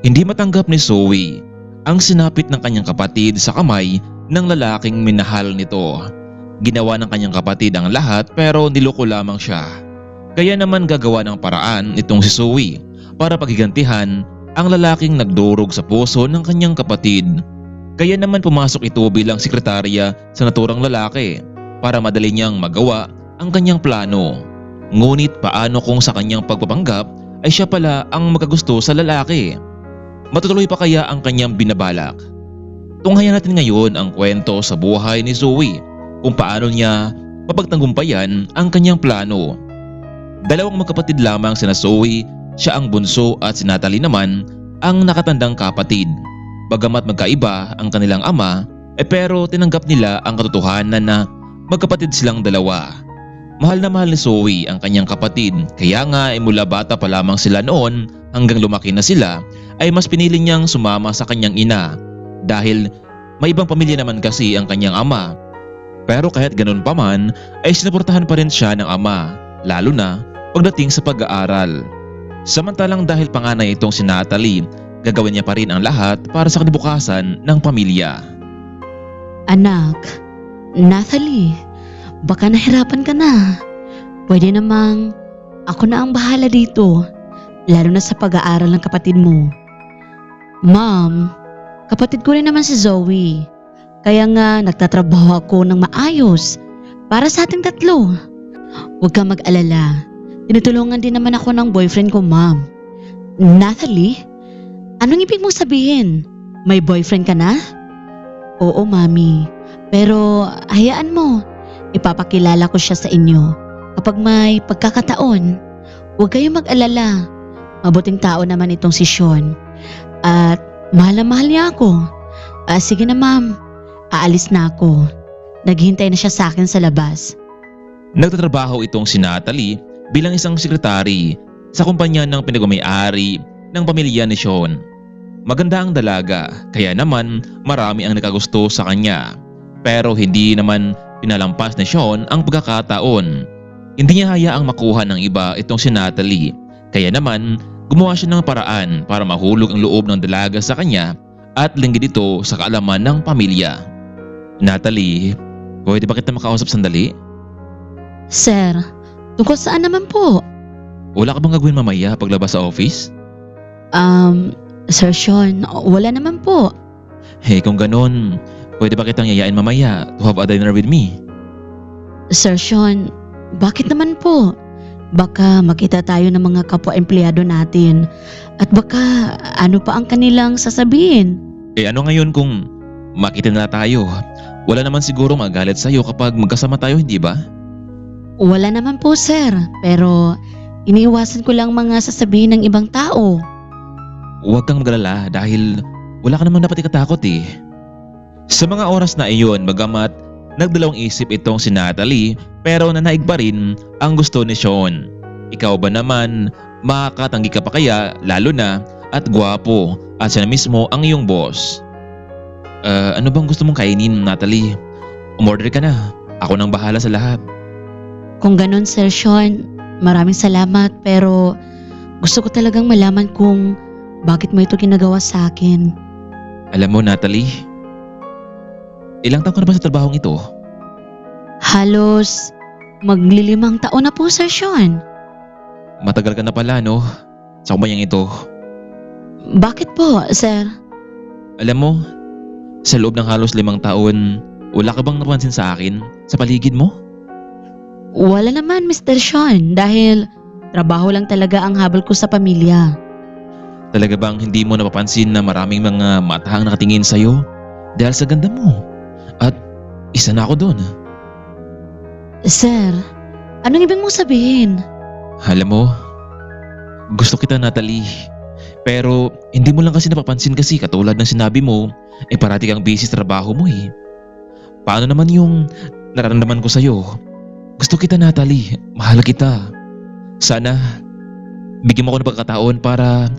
Hindi matanggap ni Zoe ang sinapit ng kanyang kapatid sa kamay ng lalaking minahal nito. Ginawa ng kanyang kapatid ang lahat pero niloko lamang siya. Kaya naman gagawa ng paraan itong si Zoe para paghigantihan ang lalaking nagdurog sa puso ng kanyang kapatid. Kaya naman pumasok ito bilang sekretarya sa naturang lalaki para madali niyang magawa ang kanyang plano. Ngunit paano kung sa kanyang pagpapanggap ay siya pala ang magkagusto sa lalaki? Matutuloy pa kaya ang kanyang binabalak? Tunghayan natin ngayon ang kwento sa buhay ni Zoe kung paano niya mapagtagumpayan ang kanyang plano. Dalawang magkapatid lamang sina Zoe, siya ang bunso at si Natalie naman ang nakatandang kapatid. Bagamat magkaiba ang kanilang ama, pero tinanggap nila ang katotohanan na magkapatid silang dalawa. Mahal na mahal ni Zoe ang kanyang kapatid, kaya nga mula bata pa lamang sila noon hanggang lumaki na sila ay mas pinili niyang sumama sa kanyang ina dahil may ibang pamilya naman kasi ang kanyang ama. Pero kahit ganun pa man ay sinuportahan pa rin siya ng ama, lalo na pagdating sa pag-aaral. Samantalang dahil panganay itong si Natalie, gagawin niya pa rin ang lahat para sa kinabukasan ng pamilya. Anak, Natalie, baka nahirapan ka na. Pwede namang ako na ang bahala dito, lalo na sa pag-aaral ng kapatid mo. Ma'am, kapatid ko rin naman si Zoe. Kaya nga nagtatrabaho ako ng maayos para sa ating tatlo. Huwag kang mag-alala. Tinutulungan din naman ako ng boyfriend ko, ma'am. Natalie, anong ibig mong sabihin? May boyfriend ka na? Oo, mami. Pero hayaan mo. Ipapakilala ko siya sa inyo kapag may pagkakataon. Huwag kayong mag-alala. Mabuting tao naman itong si Sean. At mahal na mahal niya ako. Sige na, ma'am. Aalis na ako. Naghihintay na siya sa akin sa labas. Nagtatrabaho itong si Natalie bilang isang sekretary sa kumpanya ng pinagmamay-ari ng pamilya ni Sean. Maganda ang dalaga, kaya naman marami ang nakagusto sa kanya. Pero hindi naman pinalampas ni Sean ang pagkakataon. Hindi niya hayaang makuha ng iba itong si Natalie. Kaya naman gumawa siya ng paraan para mahulog ang loob ng dalaga sa kanya at linggid ito sa kaalaman ng pamilya. Natalie, pwede ba kita makausap sandali? Sir, tungkol saan naman po? Wala ka bang gagawin mamaya paglabas sa office? Sir Sean, wala naman po. Kung ganon, pwede ba kitang yayain mamaya to have a dinner with me? Sir Sean, bakit naman po? Baka makita tayo ng mga kapwa-empleyado natin at baka ano pa ang kanilang sasabihin. Ano ngayon kung makita na tayo? Wala naman siguro magalit sa'yo kapag magkasama tayo, hindi ba? Wala naman po, sir. Pero iniiwasan ko lang mga sasabihin ng ibang tao. Huwag kang magalala dahil wala ka naman dapat ikatakot eh. Sa mga oras na iyon, bagamat nagdalawang isip itong si Natalie pero nanaig pa rin ang gusto ni Sean. Ikaw ba naman, makakatanggi ka pa kaya lalo na at gwapo at siya na mismo ang iyong boss? Ano bang gusto mong kainin, Natalie? Umorder ka na. Ako nang bahala sa lahat. Kung ganon, Sir Sean, maraming salamat pero gusto ko talagang malaman kung bakit mo ito ginagawa sa akin. Alam mo, Natalie, ilang taon ka na ba sa trabahong ito? Halos maglilimang taon na po, Sir Sean. Matagal ka na pala, no? Sa kumpanyang ito. Bakit po, Sir? Alam mo, sa loob ng halos 5 taon, wala ka bang napansin sa akin, sa paligid mo? Wala naman, Mr. Sean, dahil trabaho lang talaga ang habol ko sa pamilya. Talaga bang hindi mo napapansin na maraming mga matahang nakatingin sa'yo dahil sa ganda mo? At isa na ako doon. Sir, anong ibig mong sabihin? Alam mo, gusto kita, Natalie. Pero hindi mo lang kasi napapansin kasi katulad ng sinabi mo, parati kang busy sa trabaho mo eh. Paano naman yung nararamdaman ko sa'yo? Gusto kita, Natalie. Mahal kita. Sana bigyan mo ako ng pagkakataon para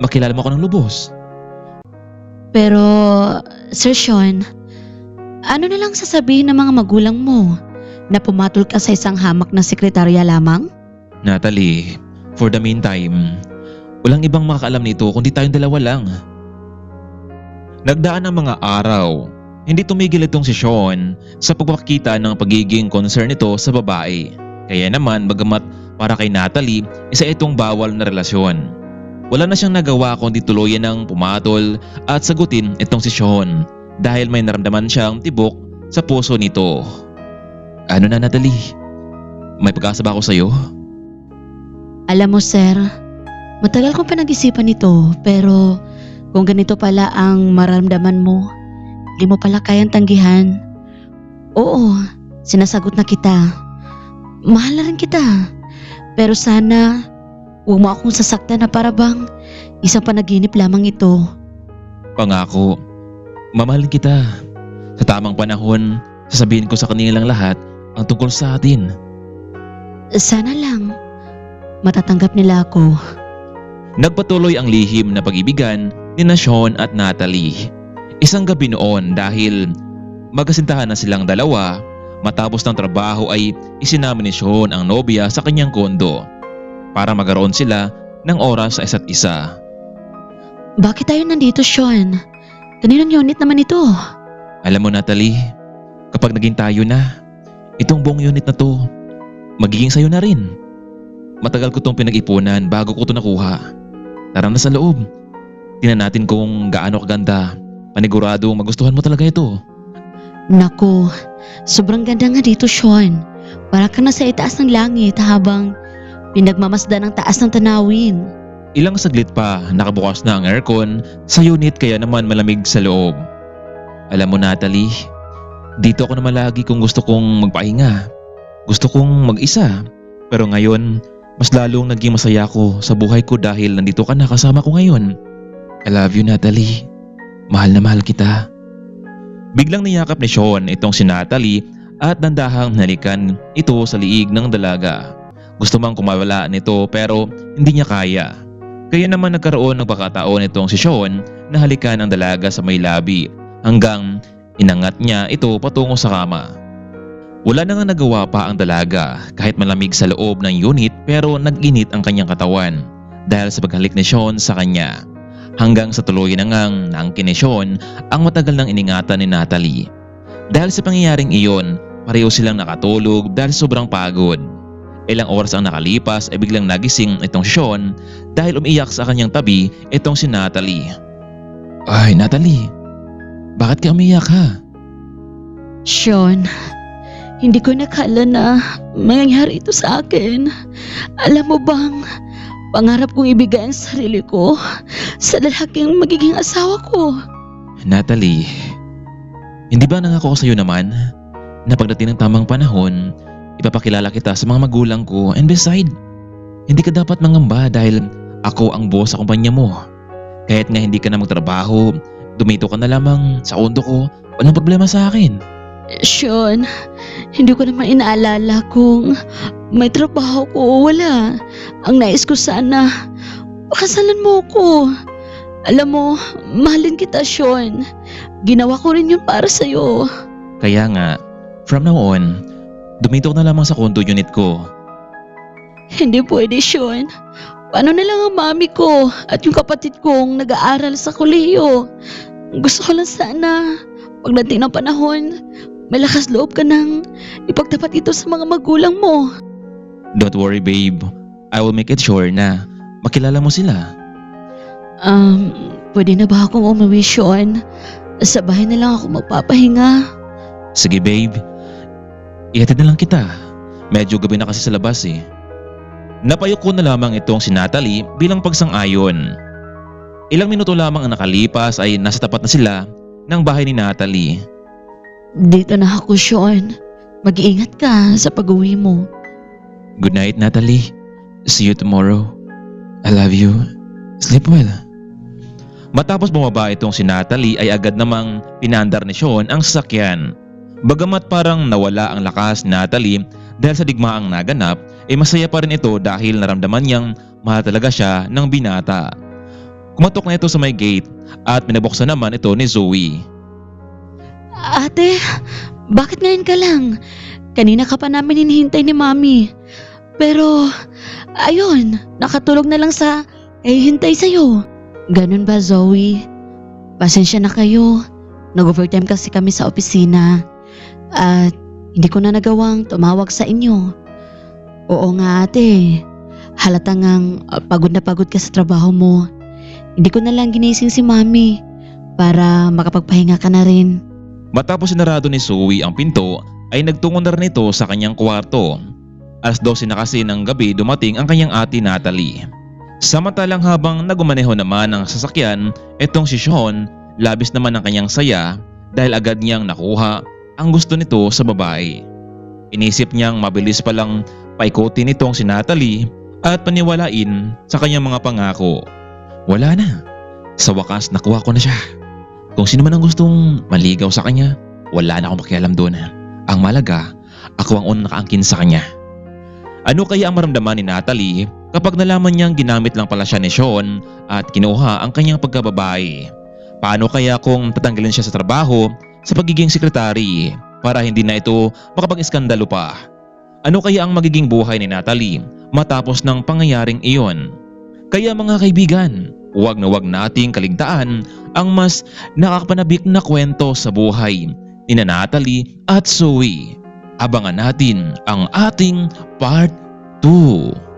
makilala mo ako ng lubos. Pero, Sir Sean, ano na lang sasabihin ng mga magulang mo na pumatol ka sa isang hamak na sekretarya lamang? Natalie, for the meantime, Walang ibang makakaalam nito kundi tayong dalawa lang. Nagdaan ang mga araw. Hindi tumigil itong si Sean sa pagpapakita ng pagiging concern nito sa babae. Kaya naman bagamat para kay Natalie, isa itong bawal na relasyon. Wala na siyang nagawa kundi tuluyan ng pumatol at sagutin itong si Sean dahil may naramdaman siyang tibok sa puso nito. Ano na Natalie? May pag-asa ba ako sa'yo? Alam mo sir, matagal kong pinag-isipan ito pero kung ganito pala ang maramdaman mo, hindi mo pala kayang tanggihan. Oo, sinasagot na kita. Mahal na rin kita. Pero sana, huwag mo akong sasaktan na para bang isang panaginip lamang ito. Pangako, mamahalin kita. Sa tamang panahon, sasabihin ko sa kanilang lahat ang tungkol sa atin. Sana lang, matatanggap nila ako. Nagpatuloy ang lihim na pag-ibigan ni Sean at Natalie. Isang gabi noon dahil magkasintahan na silang dalawa, matapos ng trabaho ay isinama ni Sean ang nobya sa kanyang kondo para magkaroon sila ng oras sa isa't isa. Bakit tayo nandito, Sean? Kaninong unit naman ito? Alam mo Natalie, kapag naging tayo na, itong buong unit na to, magiging sayo na rin. Matagal ko tong pinag-ipunan bago ko to nakuha. Tara na sa loob. Tingnan natin kung gaano kaganda. Panigurado magustuhan mo talaga ito. Naku, sobrang ganda nga dito, Sean. Para kang nasa itaas ng langit habang pinagmamasdan ang taas ng tanawin. Ilang saglit pa nakabukas na ang aircon sa unit kaya naman malamig sa loob. Alam mo Natalie, dito ako naman lagi kung gusto kong magpahinga. Gusto kong mag-isa. Pero ngayon, mas lalong naging masaya ko sa buhay ko dahil nandito ka na kasama ko ngayon. I love you Natalie. Mahal na mahal kita. Biglang niyakap ni Sean itong si Natalie at dandahang nalikan ito sa liig ng dalaga. Gusto mang kumawala nito pero hindi niya kaya. Kaya naman nagkaroon ng pagkataon itong si Sean na halikan ang dalaga sa may labi hanggang inangat niya ito patungo sa kama. Wala na nga nagawa pa ang dalaga kahit malamig sa loob ng unit pero nag-init ang kanyang katawan dahil sa paghalik ni Sean sa kanya. Hanggang sa tuluyan na ngang naangkin ni Sean ang matagal nang iningatan ni Natalie. Dahil sa pangyayaring iyon, pareho silang nakatulog dahil sobrang pagod. Ilang oras ang nakalipas ay biglang nagising itong Sean dahil umiyak sa kanyang tabi itong si Natalie. Ay Natalie, bakit ka umiyak ha? Sean, hindi ko nakala na mangyayari ito sa akin. Alam mo bang, pangarap kong ibigay ang sarili ko sa lalaking magiging asawa ko. Natalie, hindi ba nangako ko sa iyo naman na pagdating ng tamang panahon, ipapakilala kita sa mga magulang ko and beside, hindi ka dapat mangamba dahil ako ang boss sa kumpanya mo. Kahit nga hindi ka na magtrabaho, dumito ka na lamang sa kondo ko, walang problema sa akin. Sean, hindi ko naman inaalala kung may trabaho ko o wala. Ang nais ko sana, pakasalan mo ko. Alam mo, mahalin kita, Sean. Ginawa ko rin yun para sa'yo. Kaya nga, from now on, dumito ka na lamang sa condo unit ko. Hindi pwede, Sean. Paano na lang ang mami ko at yung kapatid kong nag-aaral sa kolehiyo? Gusto ko lang sana, pagdating ng panahon, may lakas loob ka nang ipagtapat ito sa mga magulang mo. Don't worry babe, I will make it sure na makilala mo sila. Pwede na ba akong umuwi, Sean? Sa bahay na lang ako magpapahinga. Sige babe, ihatid na lang kita. Medyo gabi na kasi sa labas eh. Napayuko na lamang itong si Natalie bilang pagsang-ayon. Ilang minuto lamang ang nakalipas ay nasa tapat na sila ng bahay ni Natalie. Dito na ako, Sean. Mag-iingat ka sa pag-uwi mo. Good night Natalie. See you tomorrow. I love you. Sleep well. Matapos bumaba itong si Natalie ay agad namang pinandar ni Sean ang sasakyan. Bagamat parang nawala ang lakas ni Natalie dahil sa digmaang naganap, ay masaya pa rin ito dahil naramdaman niyang mahal talaga siya ng binata. Kumatok na ito sa may gate at pinabuksan naman ito ni Zoe. Ate, bakit ngayon ka lang? Kanina ka pa namin hinihintay ni Mami. Pero, ayun, nakatulog na lang sa hintay sa'yo. Ganun ba, Zoe? Pasensya na kayo. Nag-overtime kasi kami sa opisina. At hindi ko na nagawang tumawag sa inyo. Oo nga ate. Halata ngang pagod na pagod ka sa trabaho mo. Hindi ko na lang ginising si Mami para makapagpahinga ka na rin. Matapos sinarado ni Zoe ang pinto ay nagtungo na rin ito sa kanyang kwarto. Alas 12 na kasi ng gabi dumating ang kanyang ate Natalie. Samantalang habang nagumaneho naman ang sasakyan, etong si Sean, labis naman ang kanyang saya dahil agad niyang nakuha ang gusto nito sa babae. Inisip niyang mabilis palang paikutin nitong si Natalie at paniwalain sa kanyang mga pangako. Wala na. Sa wakas nakuha ko na siya. Kung sino man ang gustong maligaw sa kanya, wala na akong makialam doon. Ang malaga, ako ang unang nakaangkin sa kanya. Ano kaya ang maramdaman ni Natalie kapag nalaman niyang ginamit lang pala siya ni Sean at kinuha ang kanyang pagkababae? Paano kaya kung tatanggalin siya sa trabaho sa pagiging sekretary para hindi na ito makapag-iskandalo pa? Ano kaya ang magiging buhay ni Natalie matapos ng pangyayaring iyon? Kaya mga kaibigan, huwag na huwag nating kaligtaan ang mas nakakapanabik na kwento sa buhay ni Natalie at Zoe. Abangan natin ang ating part 2.